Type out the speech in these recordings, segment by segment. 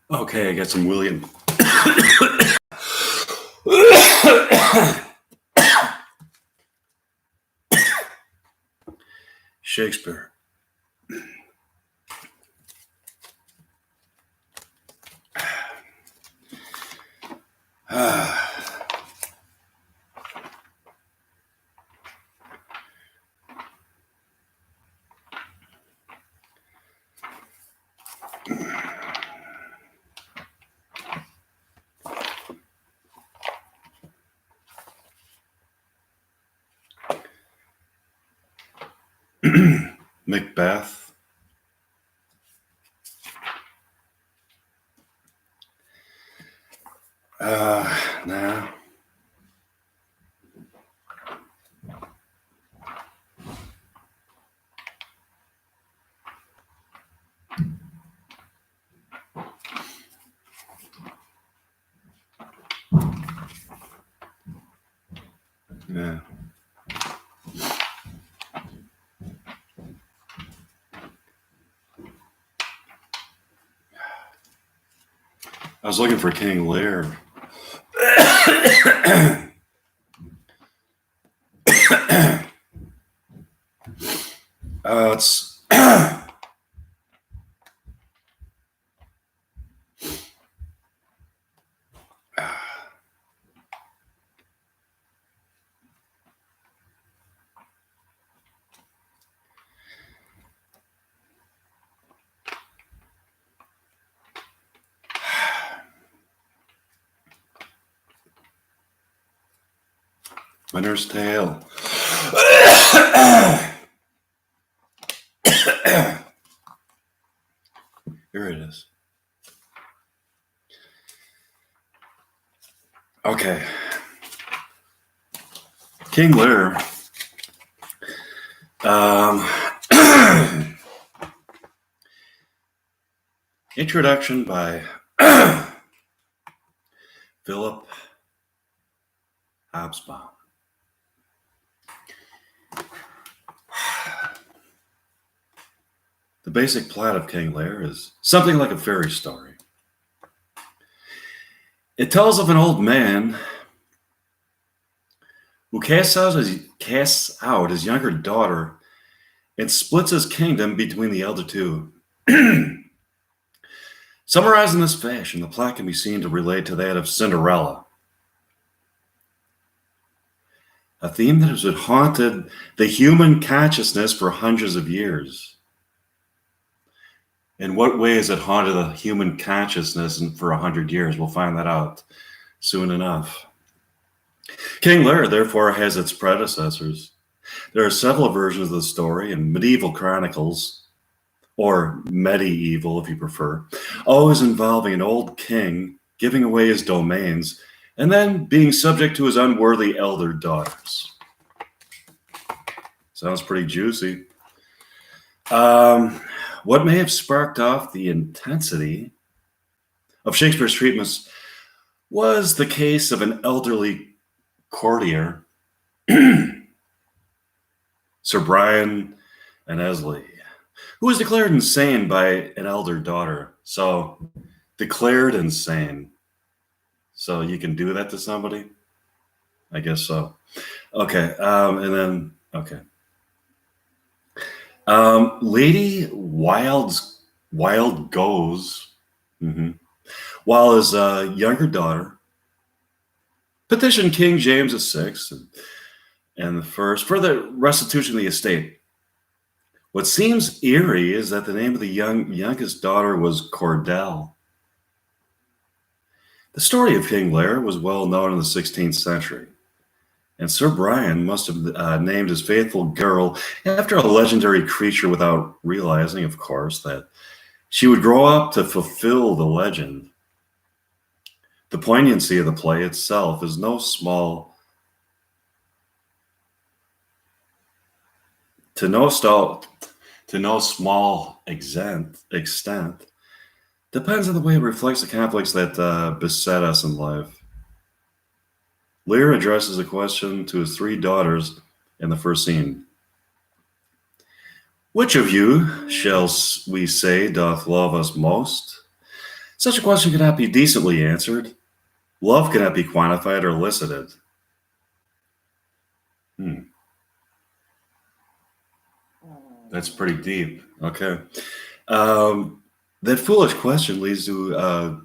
Okay, I got some William. Shakespeare. Macbeth. Nah. Yeah. I was looking for King Lear. It's Winter's Tale. Here it is. Okay. King Lear. Introduction by Philip Hobsbawm. The basic plot of King Lear is something like a fairy story. It tells of an old man who casts out his younger daughter and splits his kingdom between the elder two. Summarized in this fashion, the plot can be seen to relate to that of Cinderella, a theme that has haunted the human consciousness for hundreds of years. In what way has it haunted the human consciousness for 100 years? We'll find that out soon enough. King Lear, therefore, has its predecessors. There are several versions of the story in medieval chronicles, or medieval if you prefer, always involving an old king giving away his domains and then being subject to his unworthy elder daughters. Sounds pretty juicy. What may have sparked off the intensity of Shakespeare's treatments was the case of an elderly courtier, Sir Brian Annesley, who was declared insane by an elder daughter. So, declared insane. So you can do that to somebody? I guess so. Okay, and then, okay. Lady Wild goes, while his younger daughter petitioned King James VI and the first for the restitution of the estate. What seems eerie is that the name of the youngest daughter was Cordell. The story of King Lear was well known in the 16th century, and Sir Brian must have named his faithful girl after a legendary creature without realizing, of course, that she would grow up to fulfill the legend. The poignancy of the play itself is to no small extent, depends on the way it reflects the conflicts that beset us in life. Lear addresses a question to his three daughters in the first scene. Which of you, shall we say, doth love us most? Such a question cannot be decently answered. Love cannot be quantified or elicited. That's pretty deep. Okay. That foolish question leads to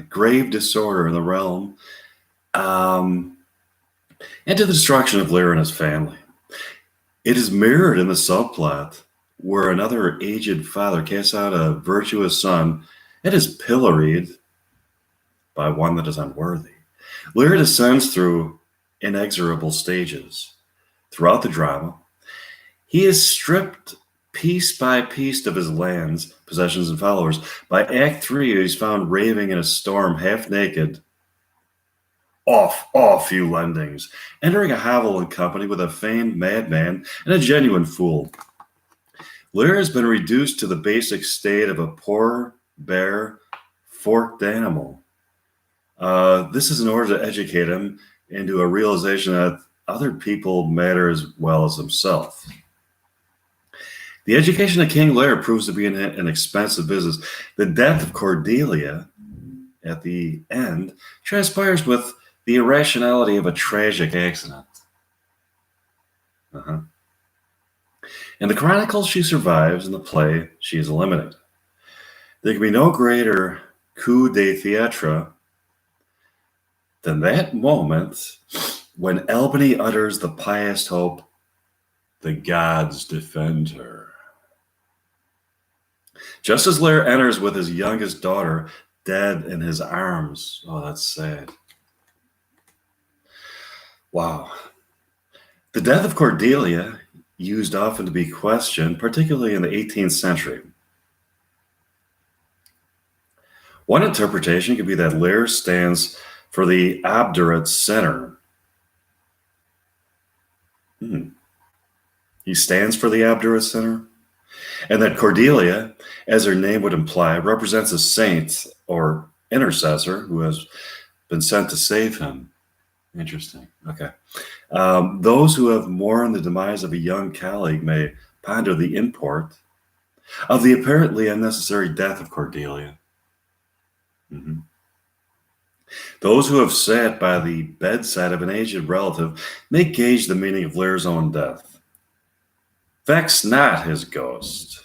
grave disorder in the realm and to the destruction of Lear and his family. It is mirrored in the subplot where another aged father casts out a virtuous son and is pilloried by one that is unworthy. Lear descends through inexorable stages. Throughout the drama, he is stripped piece by piece of his lands, possessions, and followers. By Act 3, he's found raving in a storm, half naked. Off, you lendings, entering a hovel in company with a feigned madman and a genuine fool. Lear has been reduced to the basic state of a poor, bare, forked animal. This is in order to educate him into a realization that other people matter as well as himself. The education of King Lear proves to be an expensive business. The death of Cordelia at the end transpires with the irrationality of a tragic accident. In the Chronicles, she survives. In the play, she is eliminated. There can be no greater coup de theatre than that moment when Albany utters the pious hope, "The gods defend her." Just as Lear enters with his youngest daughter dead in his arms. Oh, that's sad. Wow. The death of Cordelia used often to be questioned, particularly in the 18th century. One interpretation could be that Lear stands for the obdurate sinner. He stands for the obdurate sinner? And that Cordelia, as her name would imply, represents a saint or intercessor who has been sent to save him. Interesting. Okay. Those who have mourned the demise of a young colleague may ponder the import of the apparently unnecessary death of Cordelia. Those who have sat by the bedside of an aged relative may gauge the meaning of Lear's own death. Vex not his ghost.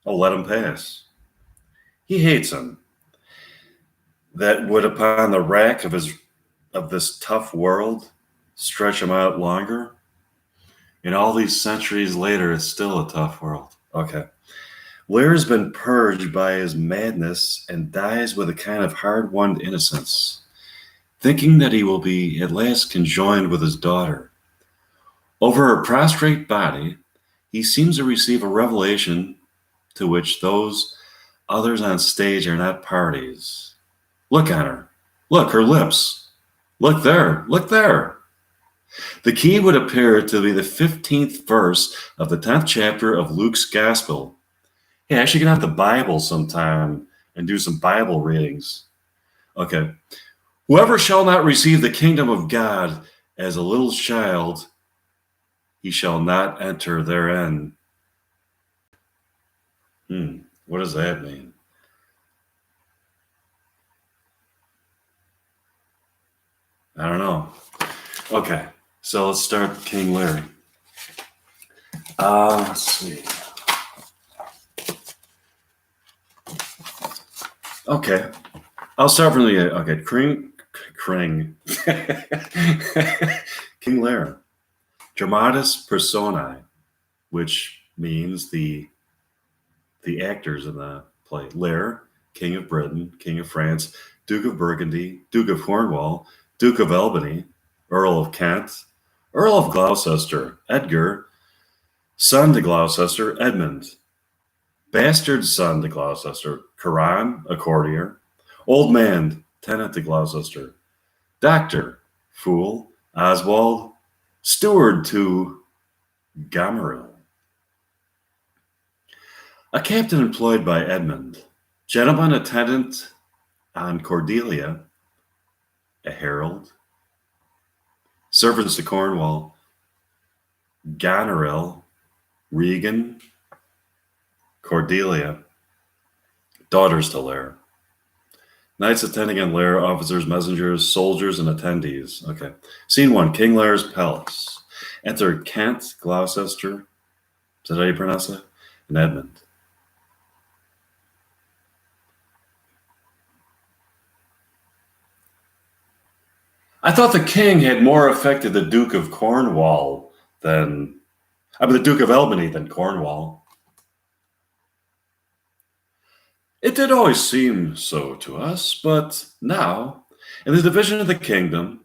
Oh, let him pass. He hates him. That would, upon the rack of this tough world, stretch him out longer. And all these centuries later, it's still a tough world. Okay. Lear has been purged by his madness and dies with a kind of hard-won innocence, thinking that he will be at last conjoined with his daughter. Over her prostrate body, he seems to receive a revelation to which those others on stage are not parties. Look on her. Look, her lips. Look there. Look there. The key would appear to be the 15th verse of the 10th chapter of Luke's Gospel. Hey, I should get out the Bible sometime and do some Bible readings. Okay. Whoever shall not receive the kingdom of God as a little child, he shall not enter therein. What does that mean? I don't know. Okay, so let's start King Lear. Let's see. Okay, I'll start from the Kring. King Lear. Dramatis personae, which means the actors in the play. Lear, King of Britain, King of France, Duke of Burgundy, Duke of Cornwall, Duke of Albany, Earl of Kent, Earl of Gloucester, Edgar, son to Gloucester, Edmund, bastard son to Gloucester, Caron, a courtier, old man, tenant to Gloucester, doctor, fool, Oswald, steward to Gomeril, a captain employed by Edmund, gentleman attendant on Cordelia, a herald, servants to Cornwall, Goneril, Regan, Cordelia, Daughters to Lear. Knights attending on Lear, officers, messengers, soldiers, and attendees. Okay. Scene 1, King Lear's palace. Enter Kent, Gloucester, is that how you pronounce it? And Edmund. I thought the king had more affected the Duke of Cornwall than, the Duke of Albany than Cornwall. It did always seem so to us, but now, in the division of the kingdom,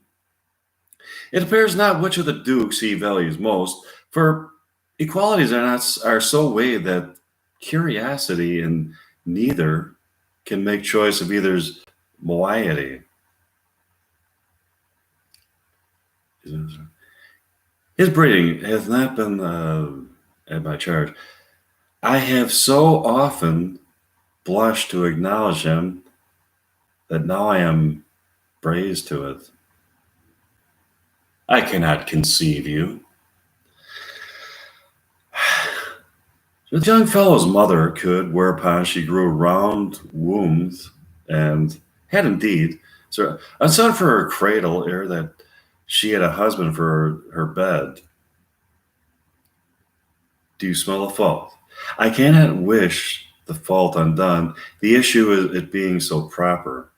it appears not which of the dukes he values most, for equalities are so weighed that curiosity in neither can make choice of either's moiety. His breeding hath not been at my charge. I have so often blushed to acknowledge him that now I am brazen to it. I cannot conceive you. The young fellow's mother could, whereupon she grew round-wombed, and had indeed a son for her cradle, ere that she had a husband for her bed. Do you smell a fault? I cannot wish the fault undone. The issue is it being so proper.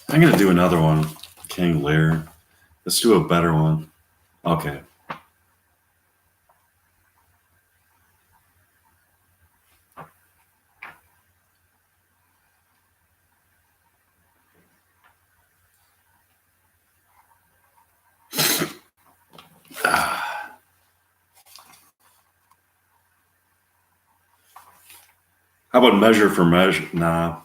I'm going to do another one, King Lear. Let's do a better one. Okay. How about measure for measure? Nah.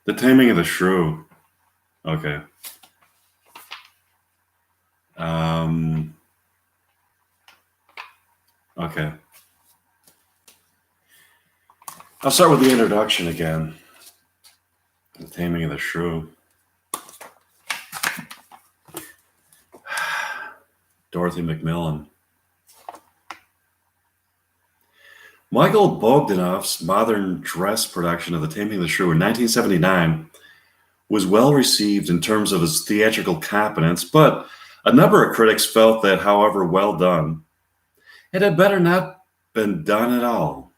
The Taming of the Shrew. Okay. Okay. I'll start with the introduction again. The Taming of the Shrew. Dorothy Macmillan. Michael Bogdanov's modern dress production of The Taming of the Shrew in 1979 was well received in terms of his theatrical competence, but a number of critics felt that, however well done, it had better not been done at all.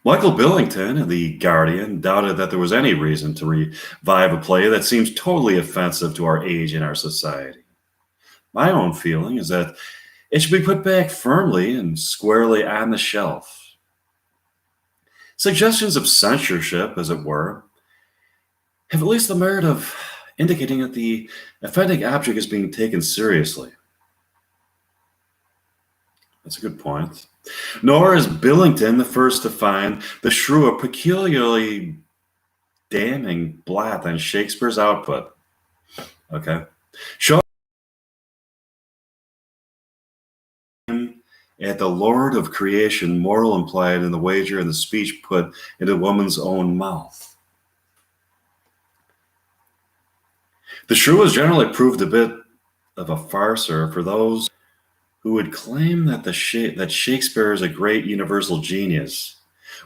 Michael Billington in The Guardian doubted that there was any reason to revive a play that seems totally offensive to our age and our society. My own feeling is that it should be put back firmly and squarely on the shelf. Suggestions of censorship, as it were, have at least the merit of indicating that the offending object is being taken seriously. That's a good point. Nor is Billington the first to find the shrew a peculiarly damning blot on Shakespeare's output. Okay. Show him at the Lord of creation, moral implied in the wager and the speech put into woman's own mouth. The shrew has generally proved a bit of a farcer for those who would claim that that Shakespeare is a great universal genius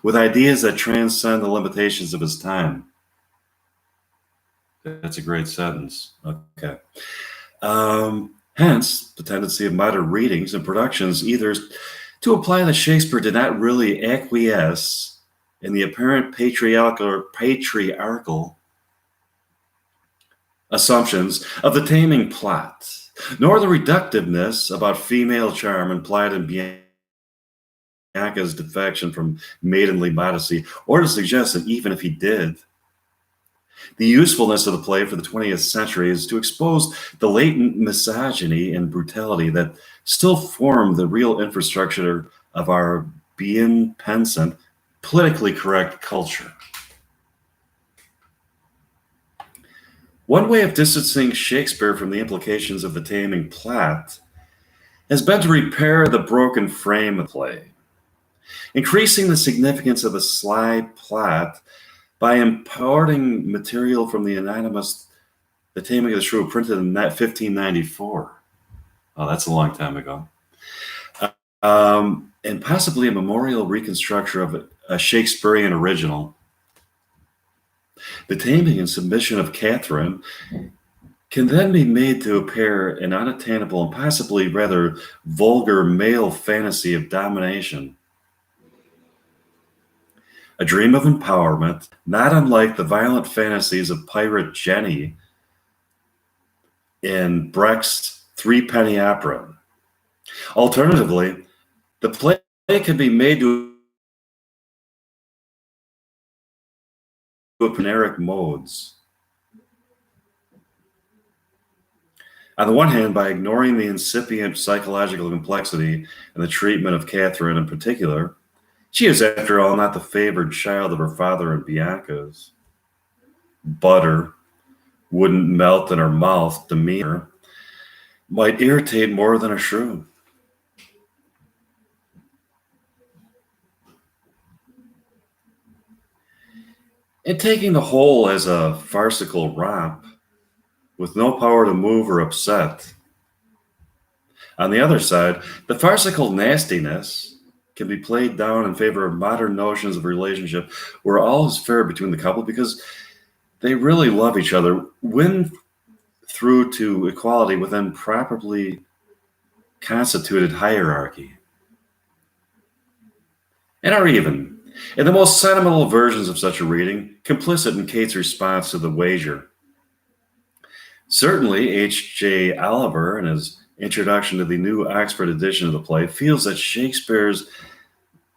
with ideas that transcend the limitations of his time. That's a great sentence. Okay. Hence, the tendency of modern readings and productions either to imply that Shakespeare did not really acquiesce in the apparent patriarchal assumptions of the taming plot, nor the reductiveness about female charm implied in Bianca's defection from maidenly modesty, or to suggest that even if he did, the usefulness of the play for the 20th century is to expose the latent misogyny and brutality that still form the real infrastructure of our bien pensant, politically correct culture. One way of distancing Shakespeare from the implications of the taming plot has been to repair the broken frame of the play, increasing the significance of the sly plot by importing material from the anonymous The Taming of the Shrew, printed in 1594. Oh, that's a long time ago. And possibly a memorial reconstruction of a Shakespearean original. The taming and submission of Catherine can then be made to appear an unattainable and possibly rather vulgar male fantasy of domination. A dream of empowerment, not unlike the violent fantasies of Pirate Jenny in Brecht's Threepenny Opera. Alternatively, the play can be made to generic modes. On the one hand, by ignoring the incipient psychological complexity and the treatment of Catherine in particular, she is, after all, not the favored child of her father and Bianca's. Butter wouldn't melt in her mouth demeanor might irritate more than a shrew. And taking the whole as a farcical romp, with no power to move or upset. On the other side, the farcical nastiness can be played down in favor of modern notions of relationship where all is fair between the couple because they really love each other, win through to equality within properly constituted hierarchy. And are even, in the most sentimental versions of such a reading, complicit in Kate's response to the wager. Certainly, H.J. Oliver, in his introduction to the New Oxford edition of the play, feels that Shakespeare's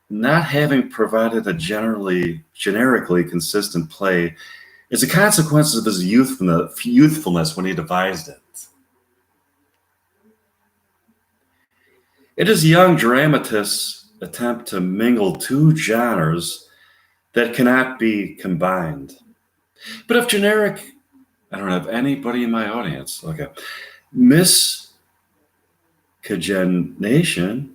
not having provided a generically consistent play is a consequence of his youthfulness when he devised it. It is young dramatists' attempt to mingle two genres that cannot be combined. But if generic, I don't have anybody in my audience. Okay. Miscegenation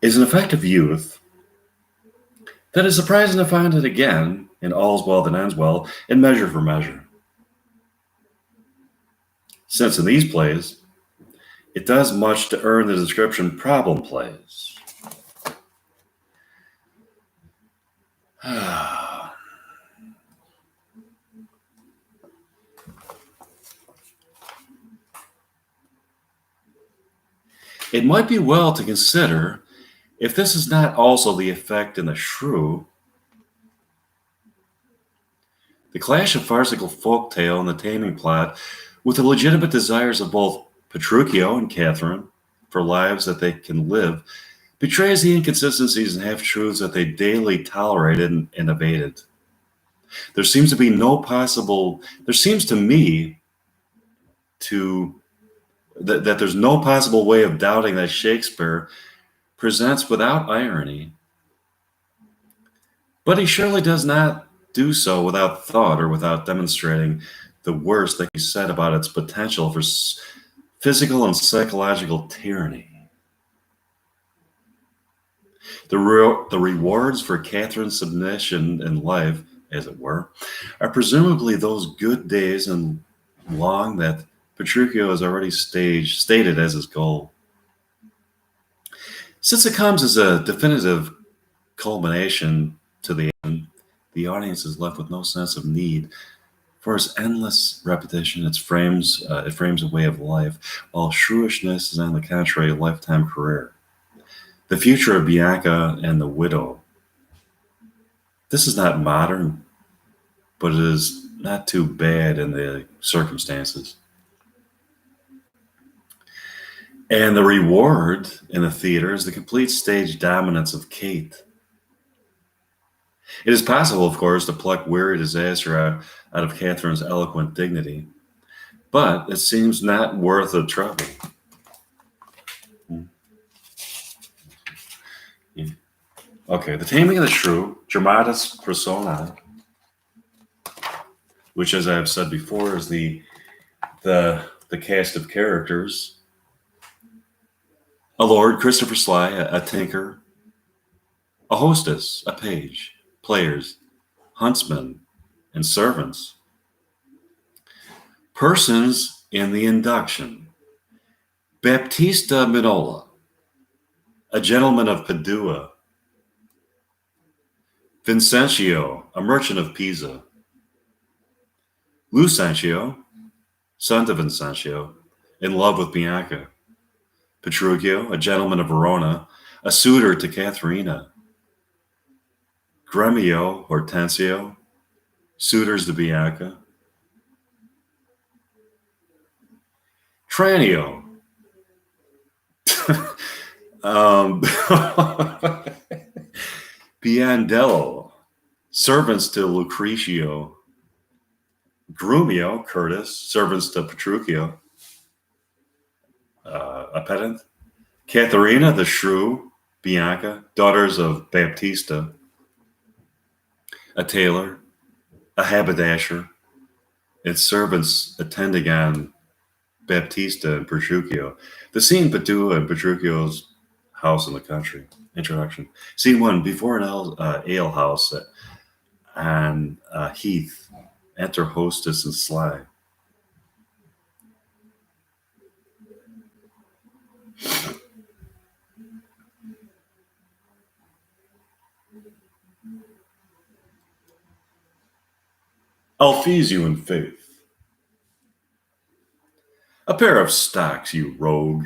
is an effect of youth that is surprising to find it again in All's Well That Ends Well in Measure for Measure. Since in these plays, it does much to earn the description problem plays. It might be well to consider if this is not also the effect in the shrew. The clash of farcical folktale and the taming plot with the legitimate desires of both Petruchio and Catherine for lives that they can live betrays the inconsistencies and half-truths that they daily tolerated and evaded. There seems to me that there's no possible way of doubting that Shakespeare presents without irony, but he surely does not do so without thought or without demonstrating the worst that he said about its potential for physical and psychological tyranny. The rewards for Catherine's submission in life, as it were, are presumably those good days and long that Petruchio has already stated as his goal. Since it comes as a definitive culmination to the end, the audience is left with no sense of need for its endless repetition. It frames a way of life, while shrewishness is, on the contrary, a lifetime career. The future of Bianca and the widow. This is not modern, but it is not too bad in the circumstances. And the reward in the theater is the complete stage dominance of Kate. It is possible, of course, to pluck weary disaster out of Catherine's eloquent dignity, but it seems not worth the trouble. Yeah. Okay, The Taming of the Shrew, Dramatis Personae, which, as I have said before, is the cast of characters: a lord, Christopher Sly, a tinker, a hostess, a page, players, huntsmen, and servants. Persons in the induction: Baptista Minola, a gentleman of Padua; Vincentio, a merchant of Pisa; Lucentio, son to Vincentio, in love with Bianca; Petruchio, a gentleman of Verona, a suitor to Katharina; Gremio, Hortensio, suitors to Bianca; Tranio, um, Piandello, servants to Lucretio; Grumio, Curtis, servants to Petruchio, a pedant; Katharina, the shrew; Bianca, daughters of Baptista; a tailor, a haberdasher, and servants attending on Baptista and Petruchio. The scene: Padua and Petruchio's house in the country. Introduction. Scene 1: before an ale house on Heath, enter hostess and Sly. I'll fees you in faith. A pair of stocks, you rogue.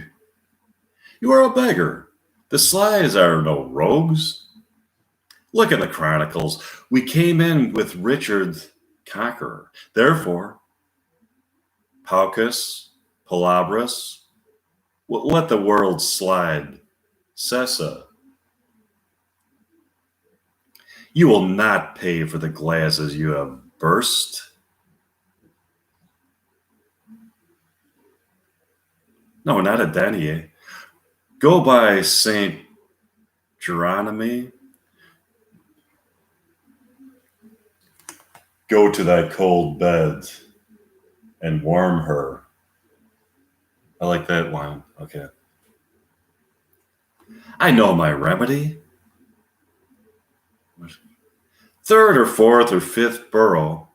You are a beggar. The Slys are no rogues. Look in the chronicles. We came in with Richard Conqueror. Therefore, Paucus, Palabras, let the world slide. Cessa. You will not pay for the glasses you have burst. No, not a denier. Go by Saint Geronimy. Go to thy cold bed and warm her. I like that line. Okay. I know my remedy. Third or fourth or fifth borough.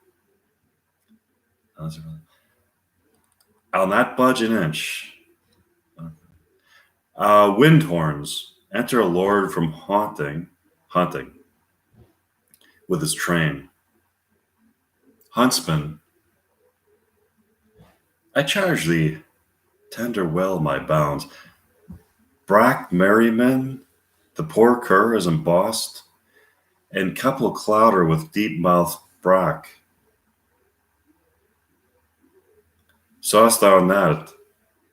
I'll not budge an inch. Wind horns. Enter a lord from hunting, with his train. Huntsman. I charge thee, tender well my bounds. Brack merrymen, the poor cur is embossed, and couple clouder with deep mouthed Brack. Sawest thou not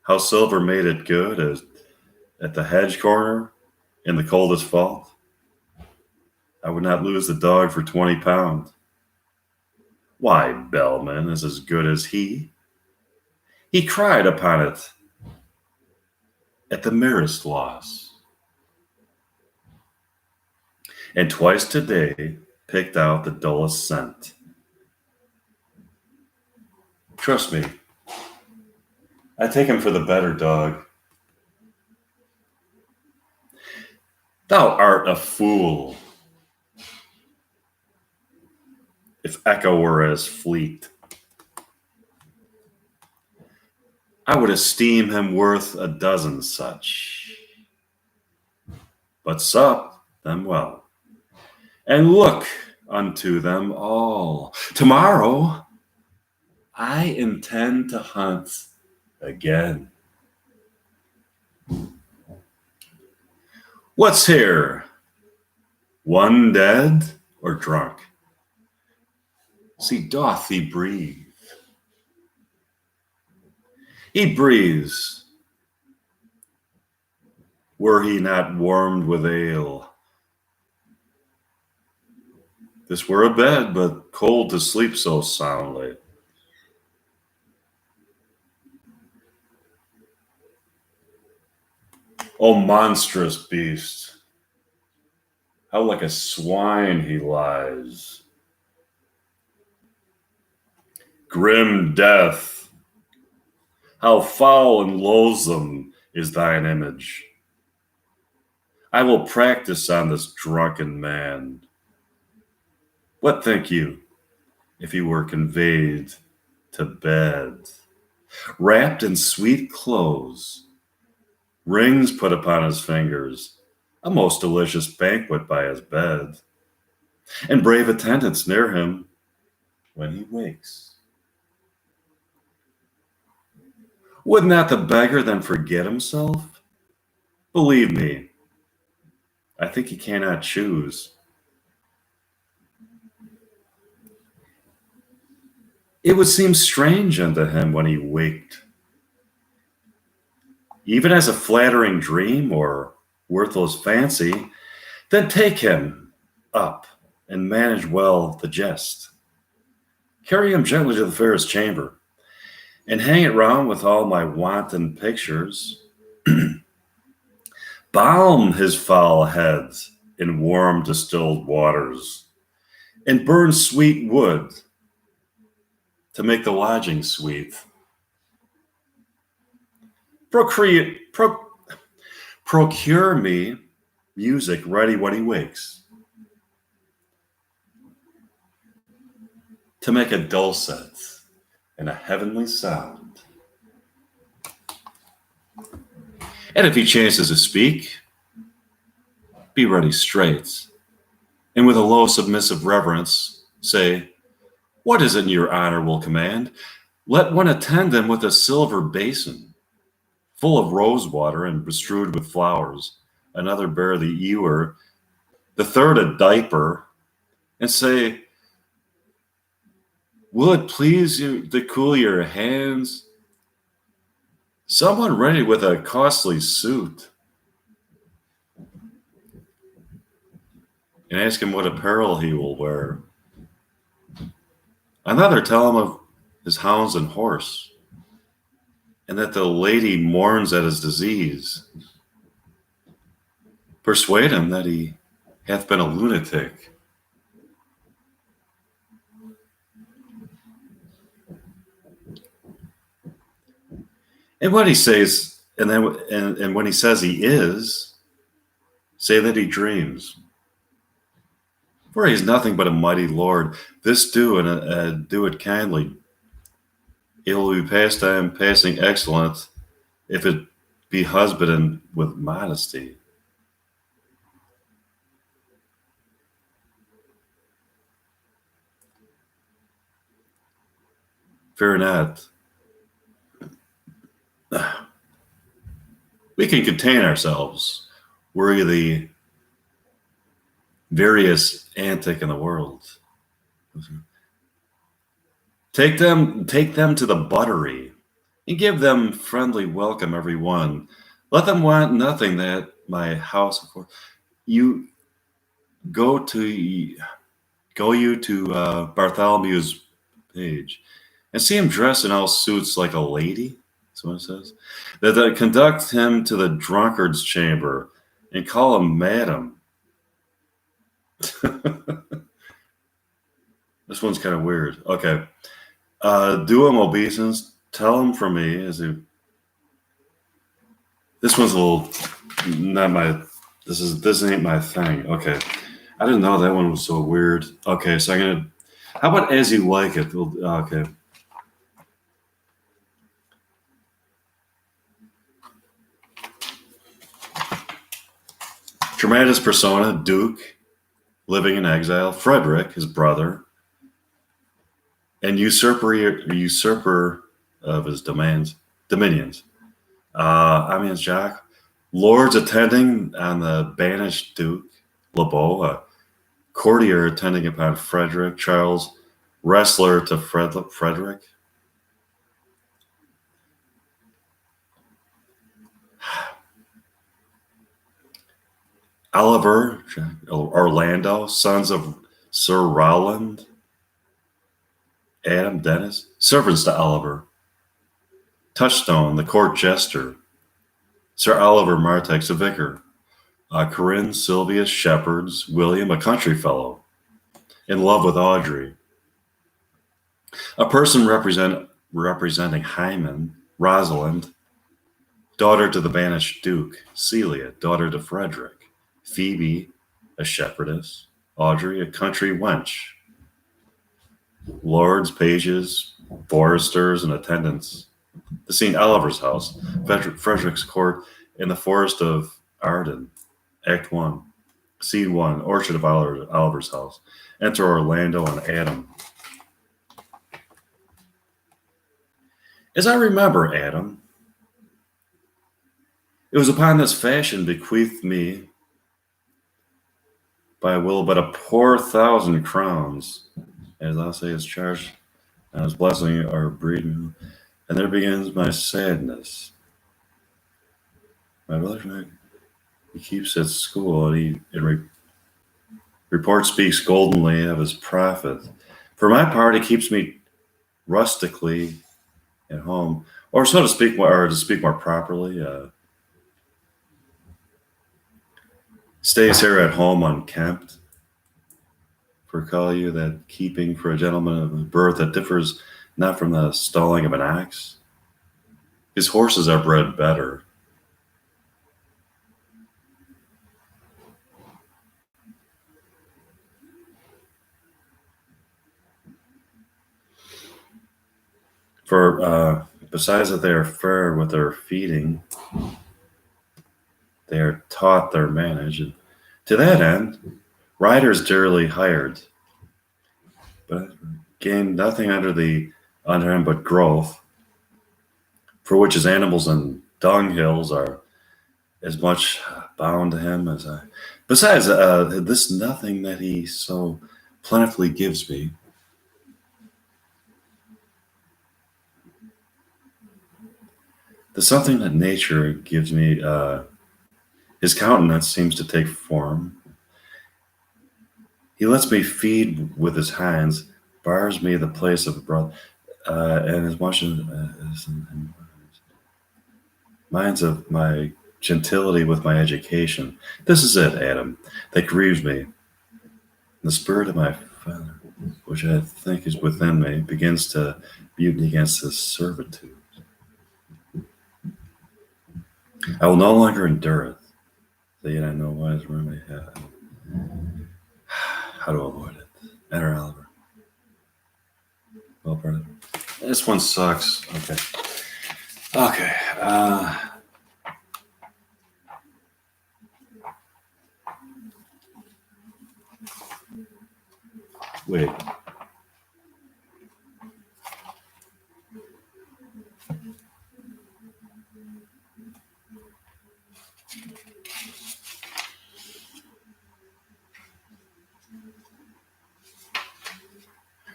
how silver made it good as at the hedge corner in the coldest fault? I would not lose the dog for £20. Why, Bellman is as good as he. He cried upon it at the merest loss, and twice today picked out the dullest cent. Trust me, I take him for the better dog. Thou art a fool. If Echo were as fleet, I would esteem him worth a dozen such. But sup them well, and look unto them all. Tomorrow I intend to hunt again. What's here? One dead or drunk? See, doth he breathe? He breathes. Were he not warmed with ale? This were a bed, but cold to sleep so soundly. O monstrous beast, how like a swine he lies. Grim death, how foul and loathsome is thine image. I will practice on this drunken man. What think you if he were conveyed to bed, wrapped in sweet clothes, rings put upon his fingers, a most delicious banquet by his bed, and brave attendants near him when he wakes? Would not the beggar then forget himself? Believe me, I think he cannot choose. It would seem strange unto him when he waked, even as a flattering dream or worthless fancy. Then take him up and manage well the jest. Carry him gently to the fairest chamber, and hang it round with all my wanton pictures. Balm his foul heads in warm distilled waters, and burn sweet wood to make the lodging sweet. Procure me music ready when he wakes, to make a dulcet and a heavenly sound. And if he chances to speak, be ready straight, and with a low submissive reverence say, what is it in your honor will command? Let one attend him with a silver basin, full of rose water and bestrewed with flowers, another bear the ewer, the third a diaper, and say, will it please you to cool your hands? Someone ready with a costly suit, and ask him what apparel he will wear. Another tell him of his hounds and horse, and that the lady mourns at his disease. Persuade him that he hath been a lunatic. And what he says, and when he says he is, say that he dreams. For he is nothing but a mighty lord. This do, and do it kindly. It will be pastime passing excellent, if it be husbanded with modesty. Fear not. We can contain ourselves. We're the various antic in the world. Take them to the buttery, and give them friendly welcome, every one. Let them want nothing that my house. You go you to Bartholomew's page, and see him dressed in all suits like a lady. That's what it says. That conduct him to the drunkard's chamber, and call him madam. This one's kind of weird. Okay. Do him obeisance. Tell him from me. This one's a little not my. This ain't my thing. Okay. I didn't know that one was so weird. Okay, so I'm gonna. How about as you like it? Okay. Dramatis persona, Duke, living in exile. Frederick, his brother, and usurper of his dominions. Amiens Jacques, lords attending on the banished Duke. Lebeau, a courtier attending upon Frederick. Charles, wrestler to Frederick. Oliver, Orlando, sons of Sir Rowland. Adam, Dennis, servants to Oliver. Touchstone, the court jester. Sir Oliver Martex, a vicar. Corinne, Sylvius, shepherds. William, a country fellow, in love with Audrey. A person representing Hymen, Rosalind, daughter to the banished Duke, Celia, daughter to Frederick, Phoebe, a shepherdess, Audrey, a country wench, lords, pages, foresters, and attendants. The scene Oliver's house, Frederick's court in the forest of Arden, Act 1. Scene 1, Orchard of Oliver's house. Enter Orlando and Adam. As I remember, Adam, it was upon this fashion bequeathed me by will but a poor 1,000 crowns, as thou sayest, charged, and his blessing our breeding, and there begins my sadness. My brother, he keeps at school, and report speaks goldenly of his prophet. For my part, he keeps me rustically at home, or so to speak, or to speak more properly, stays here at home unkempt. For call you that keeping for a gentleman of birth that differs not from the stalling of an ox. His horses are bred better. For besides that they are fair with their feeding, they are taught their manage, and to that end, riders dearly hired, but gain nothing under him but growth, for which his animals and dunghills are as much bound to him as I. Besides, this nothing that he so plentifully gives me. The something that nature gives me, his countenance seems to take form. He lets me feed with his hands, bars me the place of a brother, and as much as minds of my gentility with my education. This is it, Adam, that grieves me. The spirit of my father, which I think is within me, begins to mutiny against this servitude. I will no longer endure it. Yet I know wise remedy how to avoid it. Enter Oliver. Well, brother. This one sucks. Okay. Wait.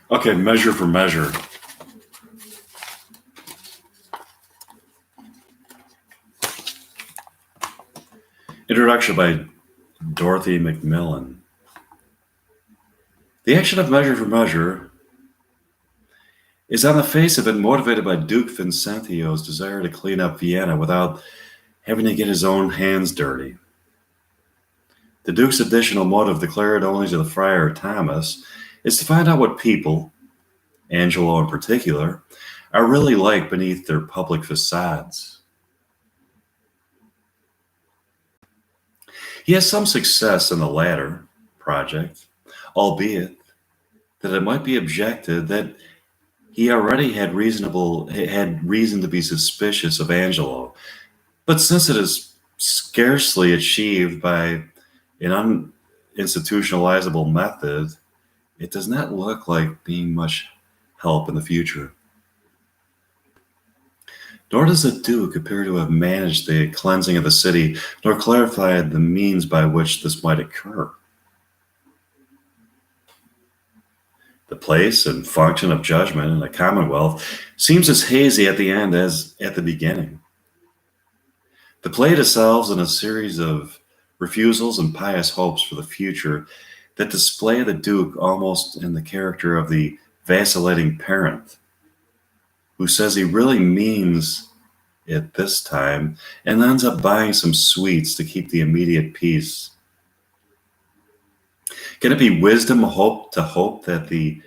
Okay, measure for measure. Introduction by Dorothy Macmillan. The action of Measure for Measure is on the face of it motivated by Duke Vincentio's desire to clean up Vienna without having to get his own hands dirty. The Duke's additional motive, declared only to the Friar Thomas, is to find out what people, Angelo in particular, are really like beneath their public facades. He has some success in the latter project, albeit that it might be objected that he already had reason to be suspicious of Angelo. But since it is scarcely achieved by an uninstitutionalizable method, it does not look like being much help in the future. Nor does the Duke appear to have managed the cleansing of the city, nor clarified the means by which this might occur. The place and function of judgment in a commonwealth seems as hazy at the end as at the beginning. The play dissolves in a series of refusals and pious hopes for the future that display the Duke almost in the character of the vacillating parent who says he really means it this time and ends up buying some sweets to keep the immediate peace. Can it be wisdom to hope that the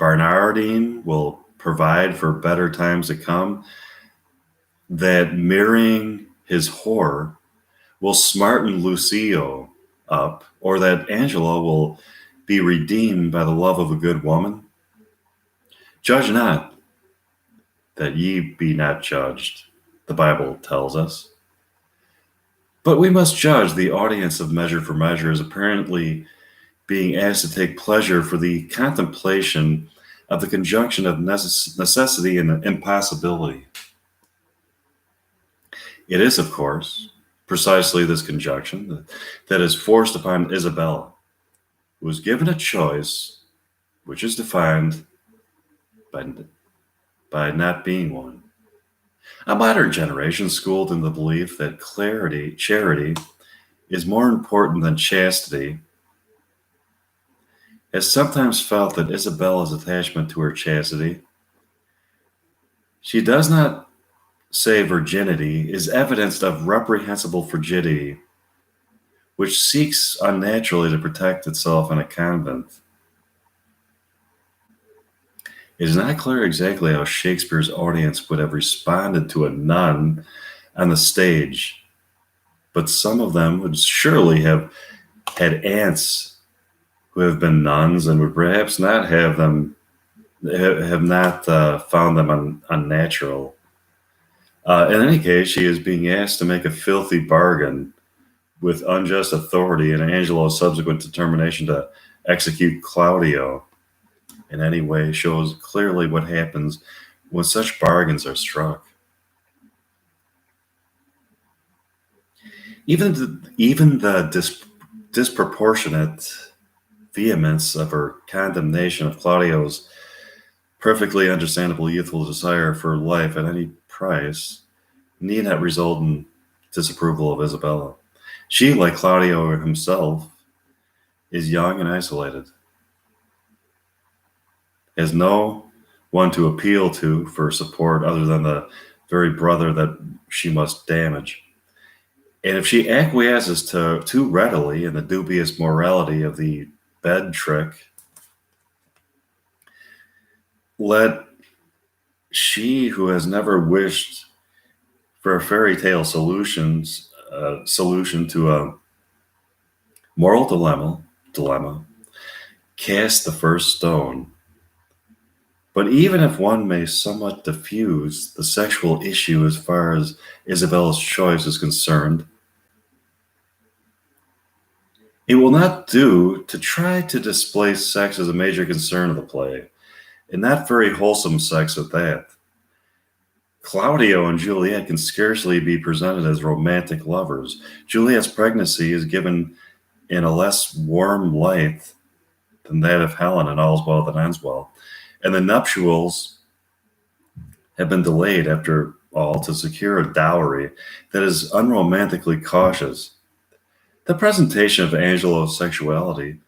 Barnardine will provide for better times to come, that marrying his whore will smarten Lucio up, or that Angelo will be redeemed by the love of a good woman? Judge not, that ye be not judged, the Bible tells us. But we must judge the audience of Measure for Measure as apparently being asked to take pleasure for the contemplation of the conjunction of necessity and impossibility. It is, of course, precisely this conjunction that is forced upon Isabella, who was given a choice which is defined by not being one. A modern generation schooled in the belief that charity is more important than chastity has sometimes felt that Isabella's attachment to her chastity, she does not say virginity, is evidenced of reprehensible frigidity, which seeks unnaturally to protect itself in a convent. It is not clear exactly how Shakespeare's audience would have responded to a nun on the stage, but some of them would surely have had aunts who have been nuns and would perhaps not have found them unnatural. In any case, she is being asked to make a filthy bargain with unjust authority and Angelo's subsequent determination to execute Claudio in any way shows clearly what happens when such bargains are struck. Even the disproportionate vehemence of her condemnation of Claudio's perfectly understandable youthful desire for life at any price need not result in disapproval of Isabella. She, like Claudio himself, is young and isolated, has no one to appeal to for support other than the very brother that she must damage. And if she acquiesces too readily in the dubious morality of the bed trick, let she who has never wished for a fairy tale solution to a moral dilemma cast the first stone. But even if one may somewhat diffuse the sexual issue as far as Isabella's choice is concerned, it will not do to try to displace sex as a major concern of the play, and not very wholesome sex at that. Claudio and Juliet can scarcely be presented as romantic lovers. Juliet's pregnancy is given in a less warm light than that of Helen in All's Well That Ends Well, and the nuptials have been delayed after all to secure a dowry that is unromantically cautious. The presentation of Angelo's sexuality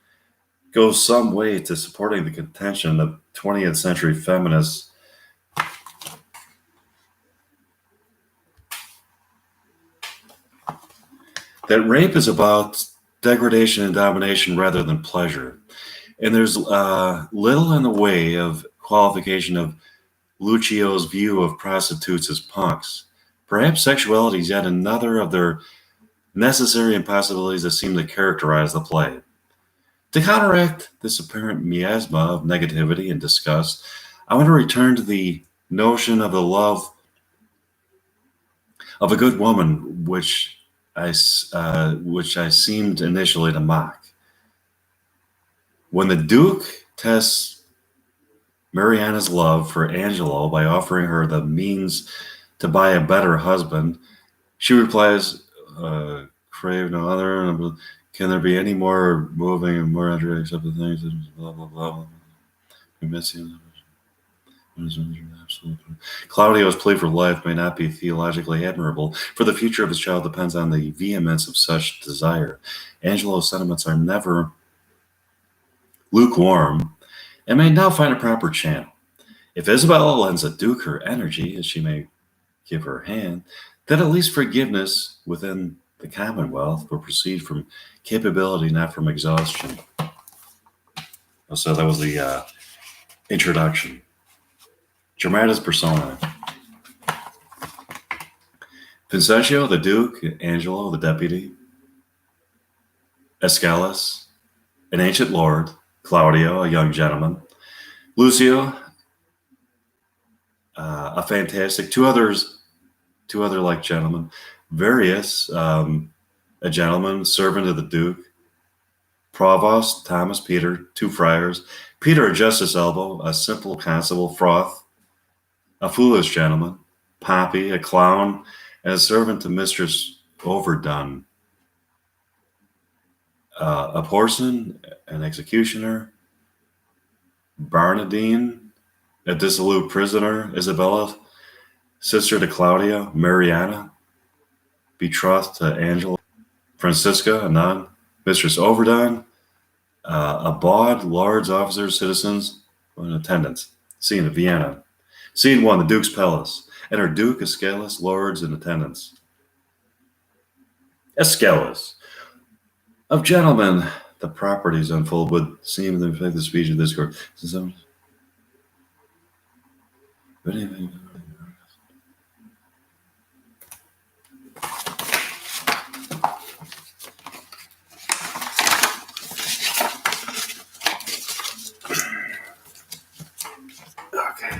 goes some way to supporting the contention of 20th century feminists that rape is about degradation and domination rather than pleasure. And there's little in the way of qualification of Lucio's view of prostitutes as punks. Perhaps sexuality is yet another of their necessary impossibilities that seem to characterize the play. To counteract this apparent miasma of negativity and disgust, I want to return to the notion of the love of a good woman, which I seemed initially to mock. When the Duke tests Mariana's love for Angelo by offering her the means to buy a better husband, she replies, crave no other. Can there be any more moving and more entry except the things that blah, blah, blah. Claudio's plea for life may not be theologically admirable, for the future of his child depends on the vehemence of such desire. Angelo's sentiments are never lukewarm and may now find a proper channel. If Isabella lends the Duke her energy, as she may give her hand, then at least forgiveness within the Commonwealth will proceed from capability, not from exhaustion. So that was the Introduction. Dramatis Personae. Vincentio, the Duke, Angelo, the Deputy, Escalus, an ancient lord, Claudio, a young gentleman, Lucio, a fantastic, two other like gentlemen, Varius, a gentleman, servant of the Duke, Provost, Thomas, Peter, two friars, Peter, a justice elbow, a simple constable, Froth, a foolish gentleman, Poppy, a clown, and a servant to Mistress Overdone, a porson, an executioner, Barnardine, a dissolute prisoner, Isabella, sister to Claudia, Mariana, betrothed to Angela, Francisca, a nun, Mistress Overdone, a bawd, lords, officers, citizens, in attendance. Scene of Vienna. Scene 1, the Duke's Palace. Enter Duke, Escalus, lords in attendance. Escalus. Of gentlemen, the properties unfold would seem to affect the speech of this court. Okay.